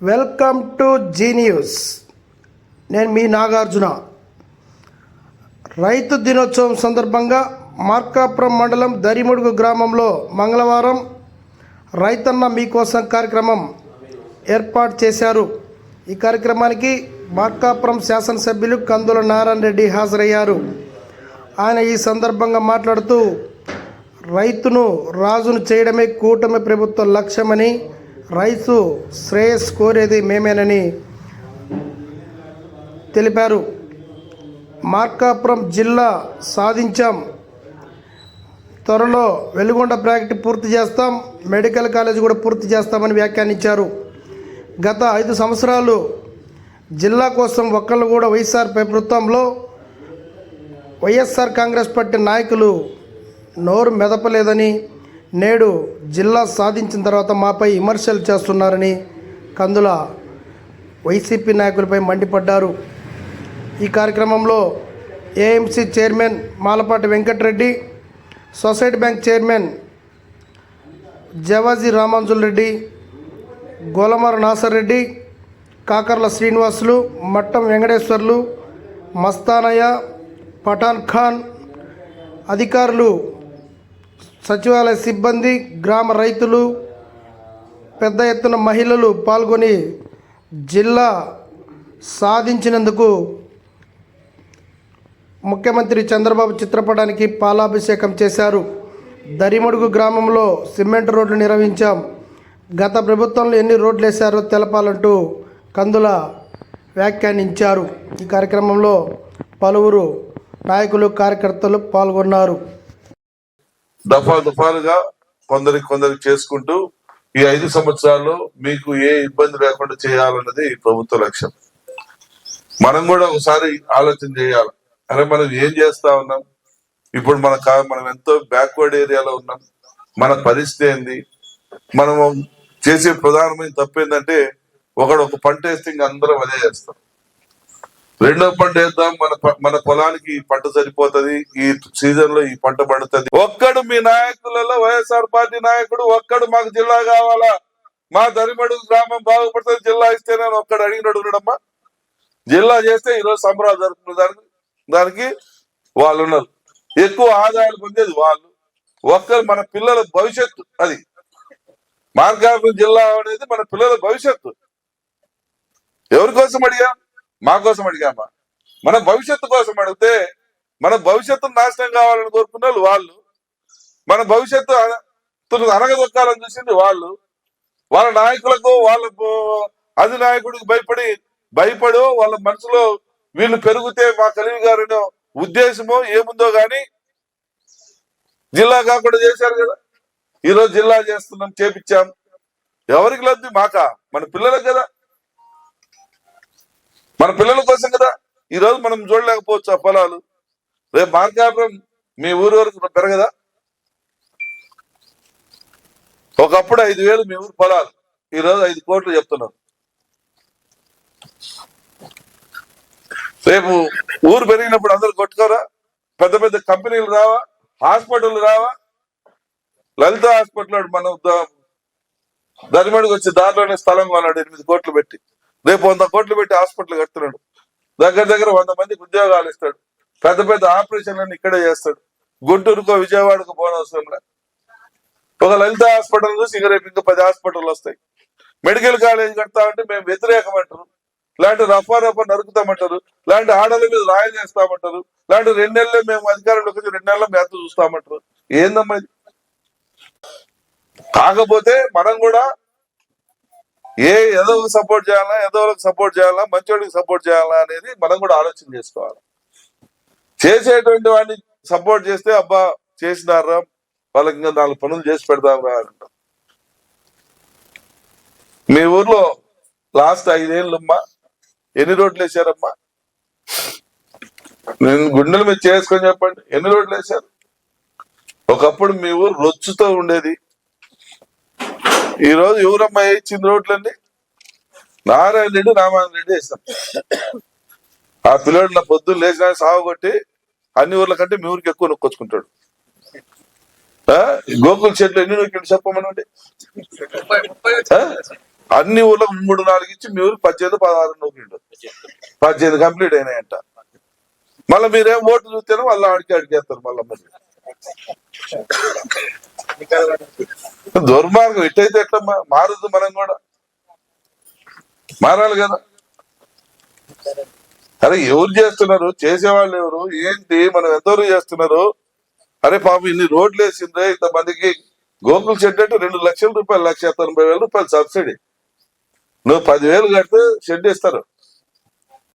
Welcome to G news. నేను మీ నాగార్జున. రైతు దినోత్సవం సందర్భంగా మార్కాపురం మండలం దరిముడుగు గ్రామంలో మంగళవారం రైతన్న మీకోసం కార్యక్రమం ఏర్పాటు చేశారు. ఈ కార్యక్రమానికి మార్కాపురం శాసనసభ్యులు కందుల నారాయణ రెడ్డి హాజరయ్యారు. ఆయన ఈ సందర్భంగా మాట్లాడుతూ రైతును రాజును చేయడమే కూటమి ప్రభుత్వ లక్ష్యమని, రైతు శ్రేయస్ కోరేది మేమేనని తెలిపారు. మార్కాపురం జిల్లా సాధించాం, త్వరలో వెలుగొండ ప్రాజెక్టు పూర్తి చేస్తాం, మెడికల్ కాలేజ్ కూడా పూర్తి చేస్తామని వ్యాఖ్యానించారు. గత 5 సంవత్సరాలు జిల్లా కోసం ఒక్కళ్ళు కూడా వైఎస్ఆర్ ప్రభుత్వంలో వైఎస్ఆర్ కాంగ్రెస్ పార్టీ నాయకులు నోరు మెదపలేదని, నేడు జిల్లా సాధించిన తర్వాత మాపై విమర్శలు చేస్తున్నారని కందుల వైసీపీ నాయకులపై మండిపడ్డారు. ఈ కార్యక్రమంలో AMC chairman Malapati Venkatareddy, society bank chairman Javaji Ramanjul Reddy, Golamara Nasar Reddy, Kakarla Srinivasulu, Mattam Venkateswarlu, Mastanaiah, Pathan Khan, అధికారులు, సచివాలయ సిబ్బంది, గ్రామ రైతులు, పెద్ద ఎత్తున మహిళలు పాల్గొని జిల్లా సాధించినందుకు ముఖ్యమంత్రి చంద్రబాబు చిత్రపటానికి పాలాభిషేకం చేశారు. దరిమడుగు గ్రామంలో సిమెంట్ రోడ్లు నిర్వహించాం, గత ప్రభుత్వంలో ఎన్ని రోడ్లు వేశారో తెలపాలంటూ కందుల వ్యాఖ్యానించారు. ఈ కార్యక్రమంలో పలువురు నాయకులు, కార్యకర్తలు పాల్గొన్నారు. దఫాలుగా కొందరికి చేసుకుంటూ ఈ 5 సంవత్సరాల్లో మీకు ఏ ఇబ్బంది లేకుండా చేయాలన్నది ప్రభుత్వ లక్ష్యం. మనం కూడా ఒకసారి ఆలోచన చేయాలి. అరే మనం ఏం చేస్తా ఉన్నాం, ఇప్పుడు మనం ఎంతో బ్యాక్వర్డ్ ఏరియాలో ఉన్నాం, మన పరిస్థితి ఏంది, మనం చేసే ప్రధానమైన తప్పు ఏంటంటే ఒక పంట వేస్తే ఇంక అందరం అదే చేస్తాం. రెండో పంట వేద్దాం, మన పొలానికి పంట సరిపోతుంది, ఈ సీజన్ లో ఈ పంట పండుతుంది. ఒక్కడు మీ నాయకులలో వైఎస్ఆర్ పార్టీ నాయకుడు ఒక్కడు మాకు జిల్లా కావాలా, మా దరిమడుగు గ్రామం బాగుపడుతుంది, జిల్లా ఇస్తేనే ఒక్కడు అడిగినడు ఉన్నాడమ్మా. జిల్లా చేస్తే ఈరోజు సంబరాలు జరుపుకునే దానికి వాళ్ళు ఉన్నారు. ఎక్కువ ఆదాయాలు పొందేది వాళ్ళు. ఒక్కరు మన పిల్లల భవిష్యత్తు. అది మార్కాపురం జిల్లా అనేది మన పిల్లల భవిష్యత్తు. ఎవరి కోసం అడిగా? మా కోసం అడిగామా? మన భవిష్యత్తు కోసం అడిగితే మన భవిష్యత్తును నాశనం కావాలని కోరుకున్న వాళ్ళు, మన భవిష్యత్తు అనగదొక్కాలని చూసింది వాళ్ళు. వాళ్ళ నాయకులకు, వాళ్ళ అధినాయకుడికి భయపడో వాళ్ళ మనసులో వీళ్ళు పెరిగితే మా కలివి గారినో ఉద్దేశమో ఏముందో గాని జిల్లా కాకుండా చేశారు కదా. ఈరోజు జిల్లా చేస్తున్నాం, చేపించాం. ఎవరికి లబ్ధి? మాకా? మన పిల్లలకు కదా, మన పిల్లల కోసం కదా. ఈరోజు మనం చూడలేకపోవచ్చు ఆ ఫలాలు. రేపు మార్కాపురం మీ ఊరు వరకు పెరగదా? ఒకప్పుడు 5,000 మీ ఊరు ఫలాలు, ఈరోజు 5 కోట్లు చెప్తున్నారు. రేపు ఊరు పెరిగినప్పుడు అందరు కొట్టుకోరా? పెద్ద పెద్ద కంపెనీలు రావా? హాస్పిటల్ రావా? లలిత హాస్పిటల్ మనం దరిమడికి వచ్చి దారిలోనే స్థలం కొన్నాడు 8 కోట్లు పెట్టి. రేపు 100 కోట్లు పెట్టి హాస్పిటల్ కడుతున్నాడు. దగ్గర 100 మందికి ఉద్యోగాలు ఇస్తాడు. పెద్ద పెద్ద ఆపరేషన్లన్నీ ఇక్కడే చేస్తాడు. గుంటూరుకో విజయవాడకు పోనవసరంలా. ఒక లలిత హాస్పిటల్ చూసి ఇక రేపు ఇంకా 10 హాస్పిటల్ వస్తాయి. మెడికల్ కాలేజ్ కడతామంటే మేము వ్యతిరేకమంటారు, ఇలాంటి రఫా నరుకుతామంటారు, ఇలాంటి ఆడల మీద రాయలు చేస్తామంటారు, ఇలాంటి 2 నెలలే మేము అధికారంలోకి వచ్చి 2 నెలల్లో మేము చూస్తామంటారు. ఏందమ్మా ఇది? కాకపోతే మనం కూడా ఏదో సపోర్ట్ చేయాలా, ఏదోకి సపోర్ట్ చేయాలా, మంచోడికి సపోర్ట్ చేయాలా అనేది మనం కూడా ఆలోచన చేసుకోవాలి. చేసేటువంటి వాడిని సపోర్ట్ చేస్తే అబ్బా చేసినారా, వాళ్ళకి ఇంకా 4 పనులు చేసి పెడతాం రా అంటాం. మీ ఊర్లో లాస్ట్ 5 ఏళ్ళమ్మా ఎన్ని రోడ్లు వేసారమ్మా? నేను గుండెల మీద చేసుకొని చెప్పండి, ఎన్ని రోడ్లు వేశారు? ఒకప్పుడు మీ ఊరు రొచ్చుతో ఉండేది. ఈరోజు ఎవరమ్మా ఇచ్చిన రోడ్లన్నీ? నారాయణ రెడ్డి, రామాయణ రెడ్డి వేస్తాం. ఆ పిల్లడు నా పొద్దున్న లేచిన సాగుకొట్టి అన్ని ఊర్ల కంటే మీ ఊరికి ఎక్కువ నొక్కొచ్చుకుంటాడు. గోకుల్ చెట్లు ఎన్ని నొక్కిండు చెప్పమనండి. అన్ని ఊళ్ళకి 3-4 ఇచ్చి మీ ఊరికి 18-16 నూకిండు. 18 కంప్లీట్ అయినాయంట. మళ్ళీ మీరేం ఓటు చూస్తేనే మళ్ళీ అడిగేస్తారు మళ్ళీ. మరి దుర్మార్గం ఇట్టయితే ఎట్లా మారుద్దు? మనం కూడా మారాలి కదా. అరే ఎవరు చేస్తున్నారు? చేసేవాళ్ళు ఎవరు? ఏంటి? మనం ఎంతవరకు చేస్తున్నారు? అరే పాపం ఇన్ని రోడ్లు వేసిందే, ఇంతమందికి గోకుల్ షెడ్ అంటే 2 లక్షల రూపాయలు, 1,80,000 సబ్సిడీ. నువ్వు 10,000 కడితే షెడ్ ఇస్తారు.